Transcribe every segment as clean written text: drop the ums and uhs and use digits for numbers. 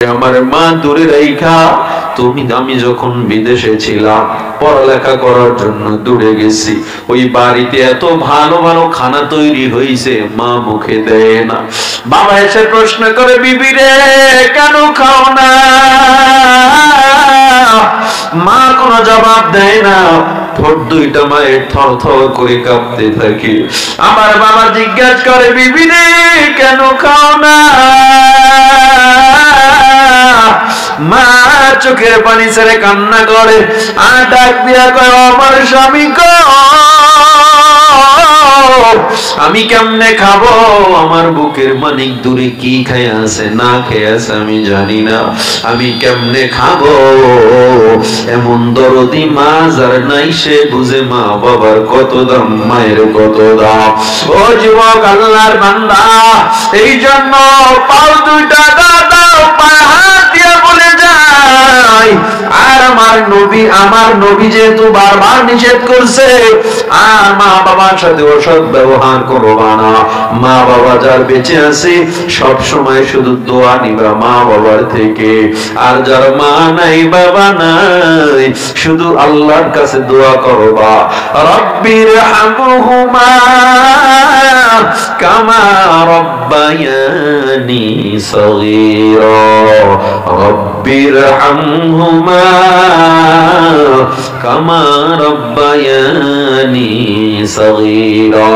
আমার মা দূরে রেখা তুমি আমি যখন বিদেশে ছিলাম পড়ালেখা করার জন্য দূরে গেছি, ওই বাড়িতে এত ভালো ভালো খানা তৈরি হয়েছে মা মুখে দেয় না। বাবা এসে প্রশ্ন করে, বিবি রে কেন খাও না? মা কোনো জবাব দেয় না। ঠোঁট দুইটা মায়ের থর থর করে কাঁপতে থাকে। আমার বাবা জিজ্ঞাসা করে, বিবি রে কেন খাও না? মা চোখের পানি ছেড়ে কান্না করে আর ডাক দিয়া কয়, আমার স্বামী গো আমি কেমনে খাবো? আমার বুকের মানিক দূরে কি খেয়ে আছে না খেয়ে আছে আমি জানি না, আমি কেমনে খাবো? এমন দরদি মা যার নাই সে বুঝে মা বাবার কত দাম, মায়ের কত দাম। ও যুবক আল্লাহর বান্দা, এই জন্য পাও দুইটা দাও পায়ে হাত দিয়ে বলে যায়, আর আমার নবী যেহেতু বারবার নিষেধ করছে, আর মা বাবার সাথে অসৎ ব্যবহার করবা না। মা বাবা যার বেঁচে আছে সব সময় শুধু দোয়া নিবা মা বাবার থেকে, আর যার মা নাই বাবা নাই শুধু আল্লাহর কাছে দোয়া করবা, রব্বির হামহুমা কামা রব্বায়ানি সগীরা, রব্বির হামহুমা কামা রব্বায়ানি সগীরা।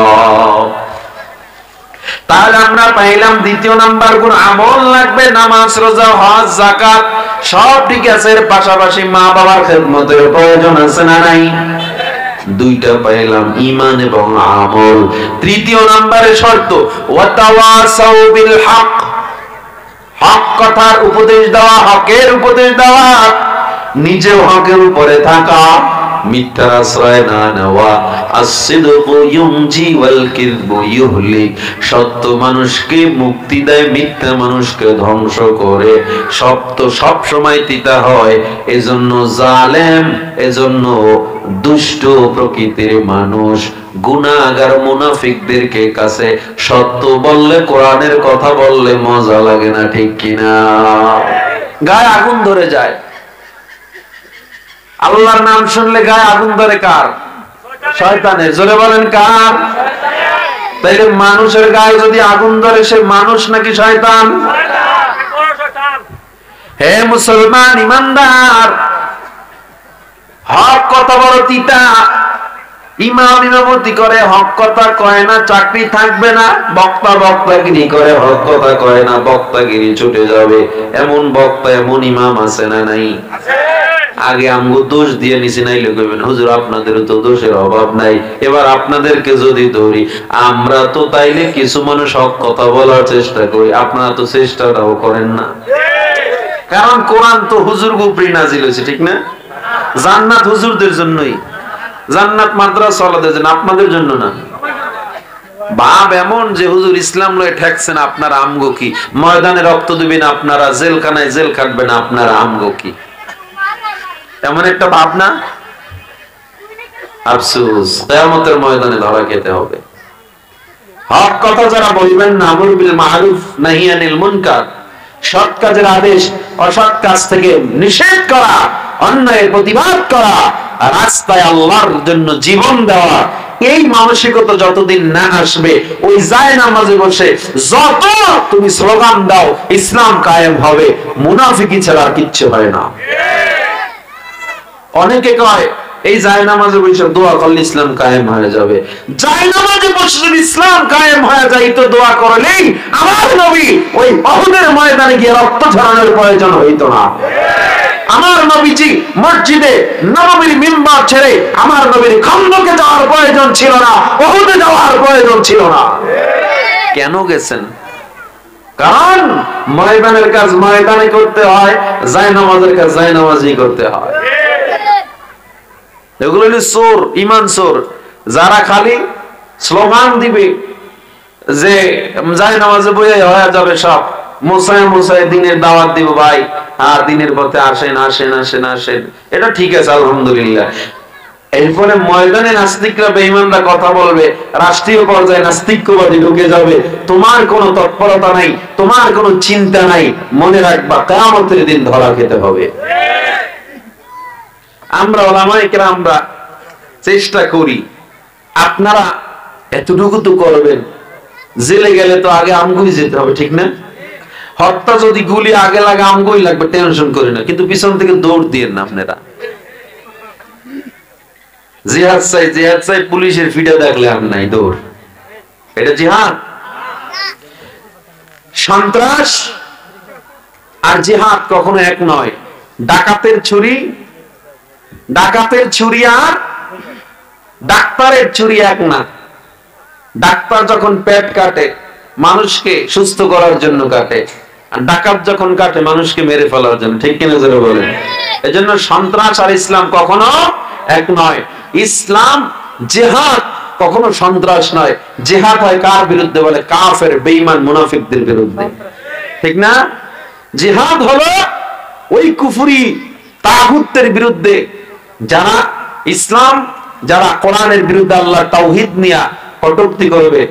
তাহলে আমরা পাইলাম দ্বিতীয় নাম্বার গুণ আমল লাগবে, নামাজ রোজা হজ যাকাত সব ঠিক আছে, এর পাশাপাশি মা বাবার খেদমতের প্রয়োজন আছে না নাই? দুইটা পাইলাম, ঈমান এবং আমল। তৃতীয় নাম্বারের শর্ত ওয়াতাওয়াসাউ বিল হক, হক কথার উপদেশ দেওয়া, হকের উপদেশ দেওয়া, নিজেও হকের উপরে থাকা, মিথ্যার আশ্রয় না নেওয়া। as-sidqu yunji wal kidhbu yuhlik, সত্য মানুষকে মুক্তি দেয়, মিথ্যা মানুষকে ধ্বংস করে। সত্য সব সময় তিতা হয়, এজন্য জালেম, এজন্য দুষ্ট প্রকৃতির মানুষ গুনাহগার মুনাফিকদেরকে কাছে সত্য বললে, কোরআনের কথা বললে মজা লাগে না, ঠিক কিনা? গায়ে আগুন ধরে যায়। আল্লাহর নাম শুনলে গায়ে আগুন ধরে কার? শয়তানের। জোরে বলেন কার? তাইলে মানুষের গায়ে যদি আগুন ধরে সে মানুষ নাকি শয়তান? হে মুসলমান ইমানদার, হক কথা বড় তিতা। ইমাম ইমামতি করে হক কথা কয় না, চাকরি থাকবে না। বক্তা বক্তাগিরি করে হক কথা কয় না, বক্তাগিরি ছুটে যাবে। এমন বক্তা এমন ইমাম আছে না নাই? আগে আমগো দোষ দিয়ে নিছি, নাইলে কইবেন হুজুর আপনাদের তো দোষের অভাব নাই। এবার আপনাদেরকে যদি ধরি, আমরা তো তাইলে কিছু মানুষ হক কথা বলার চেষ্টা করি, আপনারা তো চেষ্টাটাও করেন না। কারণ কোরআন তো হুজুর উপরে নাজিল হয়েছে, ঠিক না? জান্নাত হুজুরদের জন্যই, জান্নাত মাদ্রাসা ওয়ালাদের জন্য, আপনাদের জন্য না। ভাব এমন যে হুজুর ইসলাম লয়ে ঠেকছেন, আপনারা আমগো কি? ময়দানে রক্ত দিবেন আপনারা, জেলখানায় জেল কাটবেন আপনারা, আমগো কি? এমন একটা ভাবনা। আফসোস, কিয়ামতের ময়দানে ধরা খেতে হবে। হক কথা যারা বলবেন না, আমর বিল মারুফ নাহি আনিল মুনকার, সৎ কাজের আদেশ অসৎ কাজ থেকে নিষেধ করা, অন্যায়ের প্রতিবাদ করা, রাস্তায় আল্লাহর জন্য জীবন দেওয়া, এই মানসিকতা যতদিন না আসবে, ওই যায় নামাজে বসে যত তুমি স্লোগান দাও ইসলাম কায়েম হবে, মুনাফিকি ছাড়া আর কিচ্ছু হয় না। অনেকে কয় এই জায়নামাজে বসে দোয়া করলে ইসলাম কায়েম হয়ে যাবে। জায়নামাজে বসে যদি ইসলাম কায়েম হয়ে যায় তো দোয়া করলেই আমার নবী ওই উহুদের ময়দানে গিয়ে রক্ত ঝরানোর প্রয়োজন হইতো না। আমার নবীজি মসজিদে নববীর মিম্বার ছেড়ে আমার নবীর খন্দকে যাওয়ার প্রয়োজন ছিল না, উহুদে যাওয়ার প্রয়োজন ছিল না। কেন গেছেন? কারণ ময়দানের কাজ ময়দানে করতে হয়, জায়নামাজের কাজ জায়নামাজই করতে হয়। এগুলো হলো চোর, ইমান চোর, যারা খালি স্লোগান দিবে যে যায় নামাজে বইয়ে হয়ে যাবে সব, মুসায় মুসায় দিনের দাওয়াত দিব ভাই, আর দিনের পথে আসেন আসেন আসেন আসেন, এটা ঠিক আছে আলহামদুলিল্লাহ। এরপরে ময়দানে নাস্তিকরা বেঈমানরা কথা বলবে, রাষ্ট্রীয় পর্যায়ে নাস্তিকবাদী ঢুকে যাবে। তোমার কোনো তৎপরতা নাই, তোমার কোনো চিন্তা নাই, মনে রাখবা কিয়ামতের দিন ধরা খেতে হবে। আমরা ওলামায়ে কেরামরা চেষ্টা করি, আপনারা এতটুকু তো করবেন, জেলে গেলে তো আগে আমগুই যেতে হবে, ঠিক না? হত্যা যদি গুলি আগে লাগে আমগুই লাগবে, টেনশন করি না, কিন্তু পিছন থেকে দৌড় দিয়ে না আপনারা। জিহাদ চাই পুলিশের ফিডা দেখলে আর নাই দৌড়, এটা জিহাদ? সন্ত্রাস আর জিহাদ কখনো এক নয়। ডাকাতের ছুরি আর ডাক্তারের ছুরি এক না। ডাক্তার যখন পেট কাটে মানুষকে সুস্থ করার জন্য কাটে, আর ডাকাত যখন কাটে মানুষকে মেরে ফেলার জন্য, ঠিক কিনা জোরে বলেন? এজন্য সন্ত্রাস আর ইসলাম কখনো এক নয়। ইসলাম জিহাদ কখনো সন্ত্রাস নয়। জিহাদ হয় কার বিরুদ্ধে? বলে কাফের, বেঈমান, মুনাফিকদের বিরুদ্ধে, ঠিক না? জিহাদ হলো ওই কুফরি তাগুতের বিরুদ্ধে, যারা ইসলাম, যারা কোরআনের বিরুদ্ধে, আল্লাহ তাওহীদ নিয়ে কটূক্তি করবে,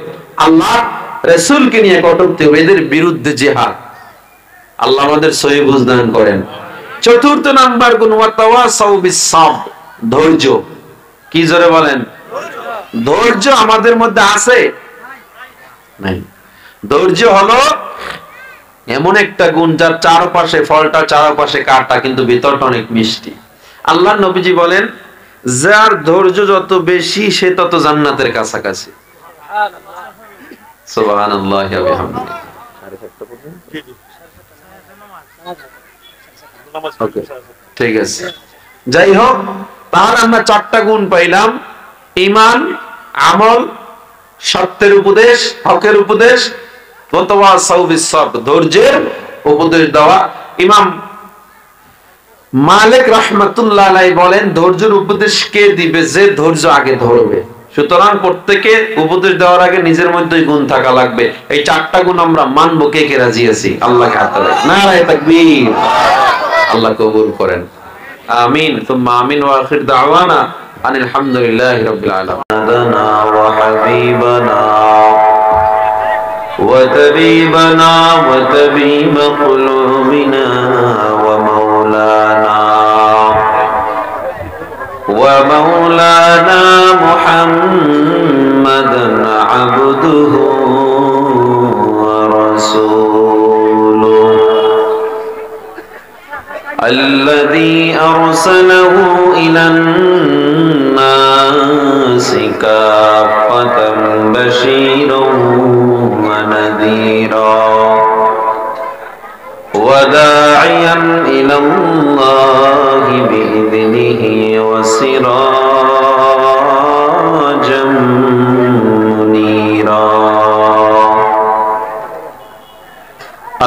আল্লাহ রাসূলকে নিয়ে কটূক্তি করবে, এদের বিরুদ্ধে জিহাদ। আল্লাহ আমাদের সহিহ বুঝদান করেন। চতুর্থ নাম্বার গুণ ওয়াতাওয়াসাউ বিস-সাবর, ধৈর্য। কি জোরে বলেন? ধৈর্য আমাদের মধ্যে আছে নাই? ধৈর্য হলো এমন একটা গুণ যার চারপাশে ফলটা, চারপাশে কাটা, কিন্তু ভিতরটা অনেক মিষ্টি। আল্লাহর নবীজি বলেন, যার ধৈর্য যত বেশি সে তত জান্নাতের কাছাকাছি। সুবহানাল্লাহি ওয়া বিহামদিহি। ঠিক আছে, যাই হোক, তাহলে আমরা চারটা গুণ পাইলাম: ঈমান, আমল, সত্যের উপদেশ, হকের উপদেশ, ওয়াতাওয়াসাউ বিস-সাবর, ধৈর্যের উপদেশ দেওয়া। ইমাম মালিক রাহমাতুল্লাহ আলাইহি বলেন, ধৈর্যের উপদেশ কে দিবে? যে ধৈর্য আগে ধরবে। সুতরাং প্রত্যেকে উপদেশ দেওয়ার আগে নিজের মধ্যে গুণ থাকা লাগবে। এই চারটা গুণ আমরা মানবো, কে কে রাজি আছি? আল্লাহকে হাত তোলেন, নারায়ে তাকবীর। আল্লাহ কবুল করেন, আমিন সুম্মা আমিন। ওয়া আখির দাওয়ানা আনিল হামদুলিল্লাহি রাব্বিল আলামিন। ওয়া হাবিবানা ওয়া তাবিবানা ওয়া তাবিব কুলুবিনা ওয়া মাওলানা মুহাম্মাদান আবদুহু ওয়া রাসূলুহু الذي أرسله إلى الناس كافة بشيرا ونذيرا وداعيا إلى الله بإذنه وسراجا منيرا.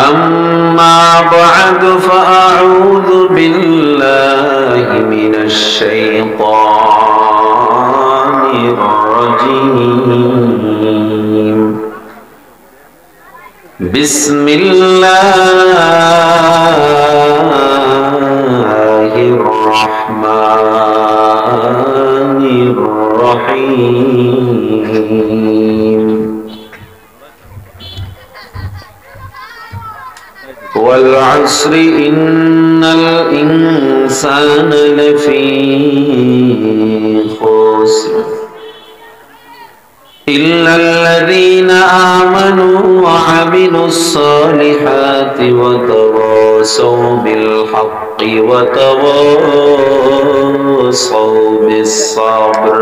أما بعد فأعوذ بالله من الشيطان الرجيم. بسم الله الرحمن الرحيم. والعصر إن الإنسان لفي خسر إلا الذين آمنوا وعملوا الصالحات وتواصوا بالحق وتواصوا بالصبر.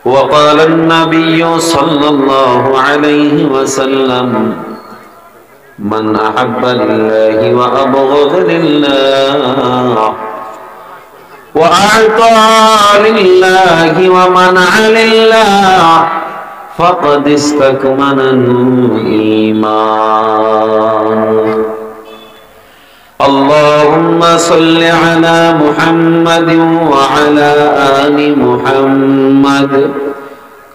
وقال النبي صلى الله عليه وسلم: من أحب لله وأبغض لله وأعطى لله ومنع لله فقد استكمل الإيمان. اللهم صل على محمد وعلى آل محمد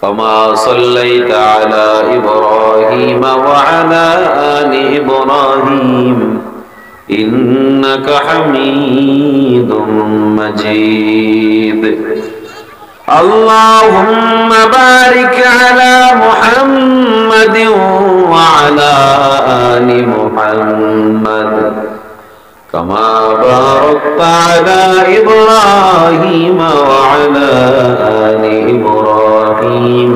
كما صليت على إبراهيم وعلى آل إبراهيم ইন্নাকা হামিদুম মাজিদ। আল্লাহুম্মা বারিক আলা মুহাম্মাদিন ওয়া আলা আলি মুহাম্মাদ কামা বারাকতা আলা ইব্রাহিম ওয়া আলা আলি ইব্রাহিম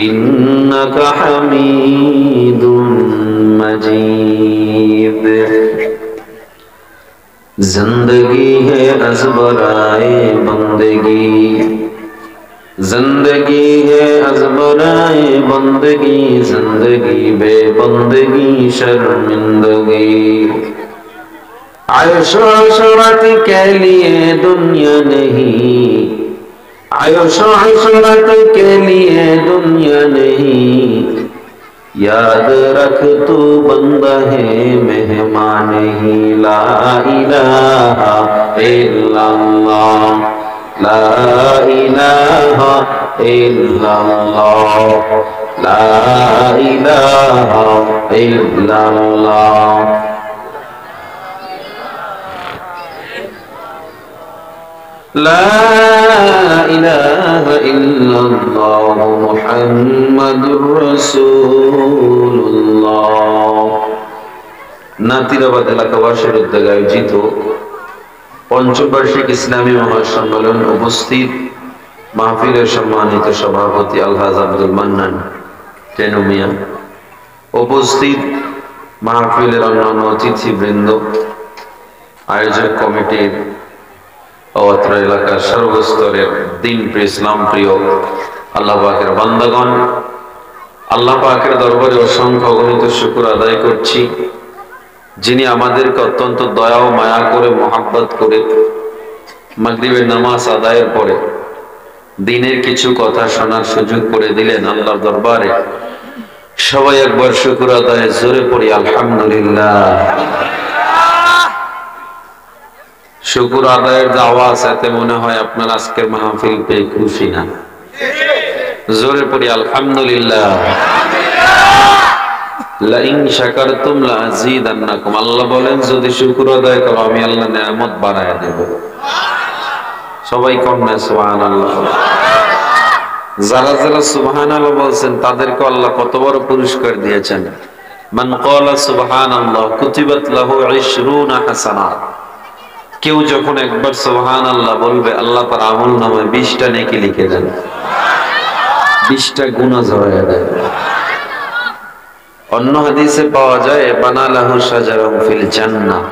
ইন্নাকা হামিদুম मजीद। जिंदगी है अज़बराए बंदगी, जिंदगी है अज़बराए बंदगी, जिंदगी बेबंदगी शर्मिंदगी। आयशो अशरत के लिए दुनिया नहीं, आयशो अशरत के लिए दुनिया नहीं, याद रख तू बंदा है मेहमान ही। ला इलाहा इल्लल्लाह, ला इलाहा इल्लल्लाह, ला इलाहा इल्लल्लाह। لا إله إلا الله محمد رسول الله। নাতিরাবাদ এলাকাবাসীর উদ্যোগে আয়োজিত পঞ্চম বার্ষিক ইসলামী মহাসম্মেলন উপস্থিত মাহফিলের সম্মানিত সভাপতি আলহাজ আব্দুল মান্নান টেনু মিয়া, উপস্থিত মাহফিলের অন্যান্য অতিথিবৃন্দ, আয়োজক কমিটির অত্র এলাকার সর্বস্তরের দিন প্রিয় ইসলাম প্রিয় আল্লাহ পাকের বান্দাগণ, আল্লাহ পাকের দরবারে অসংখ্য অগণিত শুকর আদায় করছি, যিনি আমাদেরকে অত্যন্ত দয়া ও মায়া করে মহাব্বত করে মাগরিবের নামাজ আদায়ের পরে দিনের কিছু কথা শোনার সুযোগ করে দিলেন। আল্লাহর দরবারে সবাই একবার শুকর আদায় জোরে পড়ি আলহামদুলিল্লাহ। শুকর আদায়ের যে আওয়াজ, এতে মনে হয় আপনার আজকের মাহফিল পেয়ে খুশি না? জোরে পড়ি আলহামদুলিল্লাহ। লাইন শাকারতুম লাযীদান্নাকুম, আল্লাহ বলেন যদি শুকর আদায় করো আমি আল্লাহ নিয়ামত বাড়ায়া দেব। সবাই কন্যা সুবহানাল্লাহ। যারা যারা সুবহানাল্লাহ বলছেন তাদেরকে আল্লাহ কত বড় পুরস্কার দিয়েছেন। মান ক্বালা সুবহানাল্লাহ কুতিবাত লাহু 20 হাসানাত। কেউ যখন একবার সুবহানাল্লাহ বলবে আল্লাহ তার আমলনামায় 20টা নেকি লিখে দেন, 20টা গুনাহ ঝরায়া দেন। অন্য হাদিসে পাওয়া যায় বানালাহু শাজারান ফিল জান্নাহ,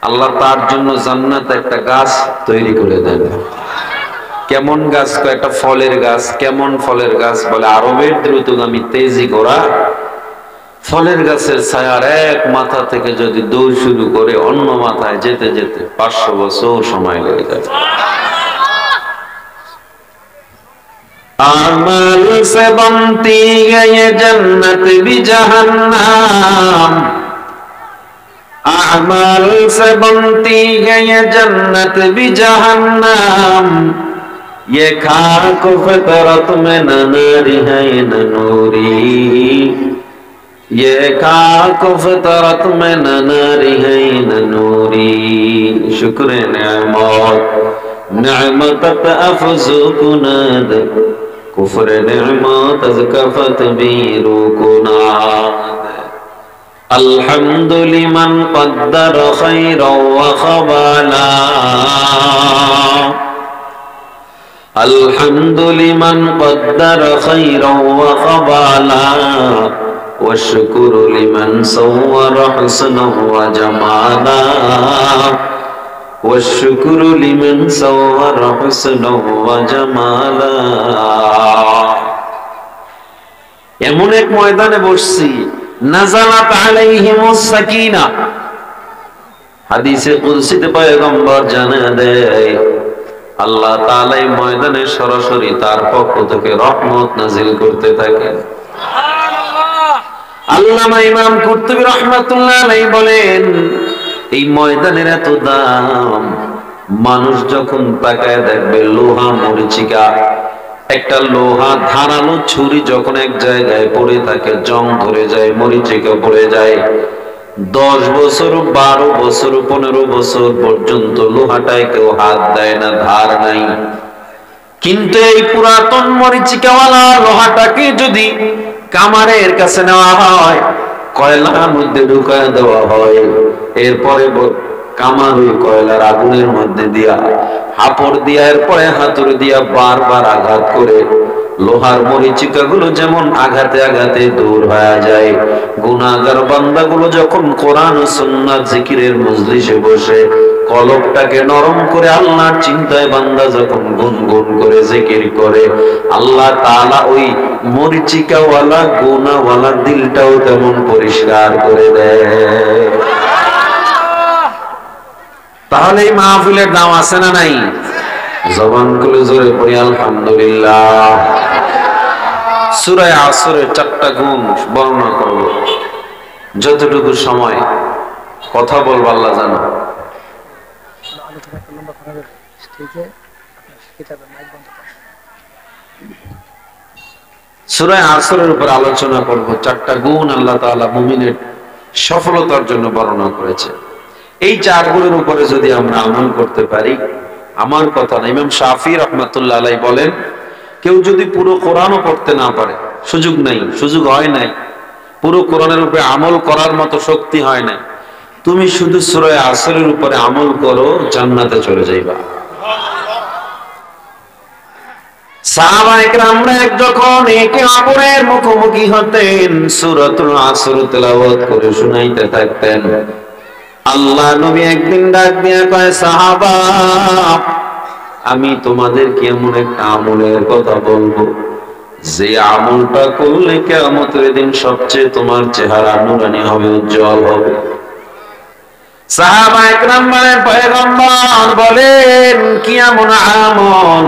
আল্লাহ তার জন্য জান্নাতে একটা গাছ তৈরি করে দেন। কেমন গাছ? একটা ফলের গাছ। কেমন ফলের গাছ? বলে আরবের দ্রুতগামী তেজি ঘোড়া ফলের গাছের ছায়ার এক মাথা থেকে যদি দৌড় শুরু করে অন্য মাথায় যেতে যেতে 500 বছর সময় লেগে যায়। আমল সে বনতি है ये जन्नत भी जहन्नम, अमल से बनती है ये जन्नत भी जहन्नम, ये खाक फितरत में न नारी है न नूरी, ये खाक फितरत में न नारी है न नूरी। शुक्र नेमत नेमत अफजू कुनाद कुफ्र नेमत अज़कफत बीरू कुनाद। الحمد لمن قدر خيرا وخبالا، الحمد لمن قدر خيرا وخبالا، والشكر لمن صور حسنا وجمالا، والشكر لمن صور حسنا وجمالا। এমন এক ময়দানে বসছি নাযালাত আলাইহিমুস সাকিনা, হাদিসে কুদসিতে পয়গম্বর জানা দেয় আল্লাহ তাআলা এই ময়দানে সরাসরি তার পক্ষ থেকে রহমত নাযিল করতে থাকেন। সুবহানাল্লাহ। আল্লামা ইমাম কুরতুবী রাহমাতুল্লাহ আলাইহি বলেন এই ময়দানের এত দাম, মানুষ যখন তাকায় দেখবে লোহা মরিচিকা, একটা লোহা ধারালো ছুরি যখন এক জায়গায় পড়ে থাকে জং ধরে যায়, মরিচিকা পড়ে যায়, 10 বছর, 12 বছর, 15 বছর পর্যন্ত লোহাটায় কেউ হাত দেয় না, ধার নাই। কিন্তু এই পুরাতন মরিচিকাওয়ালা লোহাটাকে যদি কামারের কাছে নেওয়া হয়, কয়লার মধ্যে ঢুকায় দেওয়া হয়, এরপরে কামার ওই কয়লার আগুনের মধ্যে দিয়া হাপড় দিয়া এরপরে হাতুড়ি দিয়া বারবার আঘাত করে লোহার মরিচিকা গুলো যেমন আঘাতে আঘাতে দূর হয়ে যায়, গুনাহগার বান্দাগুলো যখন কোরআন ও সুন্নাত জিকিরের মজলিসে বসে কলবটাকে নরম করে আল্লাহর চিন্তায় বান্দা যখন গুনগুন করে জিকির করে, আল্লাহ তাআলা ওই মরিচিকাওয়ালা গুনাহওয়ালা দিলটাও তেমন পরিষ্কার করে দেয়। তাহলে এই মাহফিলের দাম আছে না নাই? জবান খুলে জোরে পড়ি আলহামদুলিল্লাহ। সূরা আসরের 4টা গুণ বর্ণনা করব, যতটুকু সময় কথা বলবো আল্লাহ জানো। সূরা আসরের উপর আলোচনা করব, 4টা গুণ আল্লাহ তাআলা মুমিনের সফলতার জন্য বর্ণনা করেছে। এই 4 গুণের উপরে যদি আমরা আমল করতে পারি, আমার কথা না, ইমাম শাফি রাহমাতুল্লাহ আলাইহি বলেন, কেউ যদি পুরো কোরআনও পড়তে না পারে, সুযোগ নাই, সুযোগ হয় নাই, পুরো কোরআনের উপরে আমল করার মতো শক্তি হয় না, তুমি শুধু সূরা আসরের উপরে আমল করো, জান্নাতে চলে যাইবা। সাহাবায়ে কেরামরা যখন একে অপরের মুখোমুখি হতেন, সূরাতুল আসর তেলাওয়াত করে শুনাইতে থাকতেন। আল্লাহ নবী একদিন ডাক দিয়া কয়, সাহাবা, আমি তোমাদেরকে এমন একটা আমলের কথা বলবো, যে আমলটা করলে কিয়ামতের দিন সবচেয়ে তোমার চেহারা নূরানি হবে, উজ্জ্বল হবে। সাহাবায়ে কেরাম বলেন, পয়গম্বর বলেন কি এমন আমল?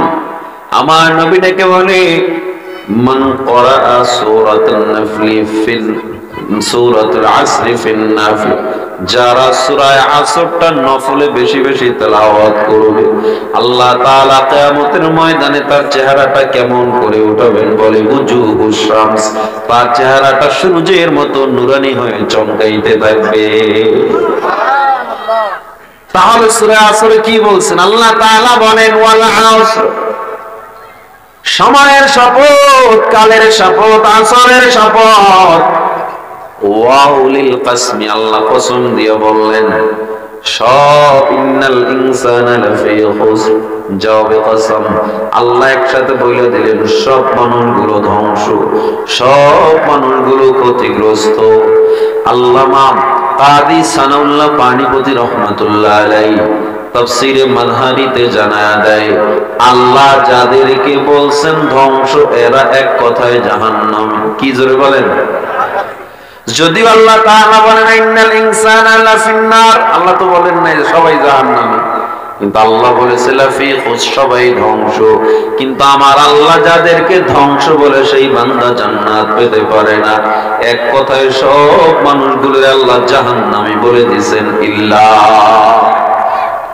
আমার নবী ডেকে বলে, মান ক্বারা সূরাতুন নাফলি ফিল সূরাতুল আসর ফিল নাফল, যারা সূরা আসরটা নফলে বেশি বেশি তেলাওয়াত করবে, আল্লাহ তাআলা কিয়ামতের ময়দানে তার চেহারাটা কেমন করে উঠাবেন? বলে উজুহুশ শামস, তার চেহারাটা সূর্যের মতো নূরানি হয়ে চমকাইতে থাকবে। তাহলে সূরা আসরে কি বলছেন? আল্লাহ তাআলা বলেন ওয়াল আসর, সময়ের শপথ, কালের শপথ, আসরের শপথ। ওয়াউলিল কসমি, আল্লাহ কসম দিয়ে বললেন সব, ইন্নাল ইনসানা লাফি খুসর, জবাবে কসম, আল্লাহ একসাথে বলে দিলেন সব মানুষগুলো ধ্বংস, সব মানুষগুলো ক্ষতিগ্রস্ত। আল্লামা কাদি সানাউল্লাহ পানিপতি রহমাতুল্লাহ আলাইহি তাফসীরে মাযহারিতে জানায়া দেয়, আল্লাহ যাদেরকে বলছেন ধ্বংস, এরা এক কথায় জাহান্নাম। কি জোরে বলেন? যদিও আল্লাহ তাআলা বলেন ইন্নাল ইনসানা লাফিন নার, আল্লাহ তো বলেন না সবাই জাহান্নামী, কিন্তু আল্লাহ বলেছে লাফি খুস, সবাই ধ্বংস। কিন্তু আমার আল্লাহ যাদেরকে ধ্বংস বলে সেই বান্দা জান্নাত পেতে পারে না। এক কথায় সব মানুষগুলো আল্লাহ জাহান্নামী বলে দিবেন, ইল্লা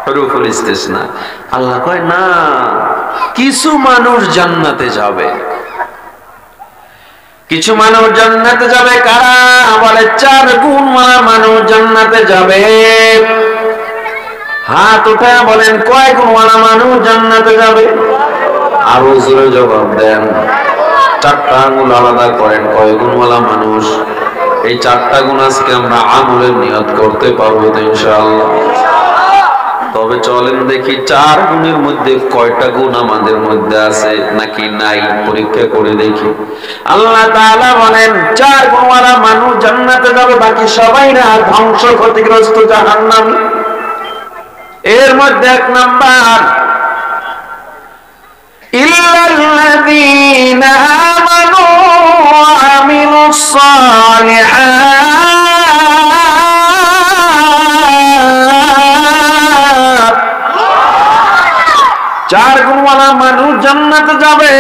হুরুফুল ইস্তিসনা। আল্লাহ কয় না, কিছু মানুষ জান্নাতে যাবে, কিছু মানুষ জান্নাতে যাবে। কারা? বলে 4 গুণওয়ালা মানুষ জান্নাতে যাবে। হাত উঠে বলেন কয় গুণওয়ালা মানুষ জান্নাতে যাবে? আরো জোরে জবাব দেন। 4টা আঙ্গুল আলাদা করেন, কয় গুণওয়ালা মানুষ? এই 4টা গুণ আজকে আমরা আমলের নিয়ত করতে পারবো তো ইনশাআল্লাহ। তবে চলেন দেখি 4 গুণের মধ্যে কয়টা গুণ আমাদের মধ্যে আছে নাকি নাই, পরীক্ষা করে দেখি। আল্লাহ তাআলা বলেন 4 গুণওয়ালা মানুষ জান্নাতে যাবে, বাকি সবাই না ধ্বংস, ক্ষতিগ্রস্ত, জাহান্নামী। এর মধ্যে 1 নাম্বার, ইল্লাল্লাযীনা আমানু ওয়া আমিলুস সালিহাত। 4 গুণওয়ালা মানুষ জান্নাতে যাবে।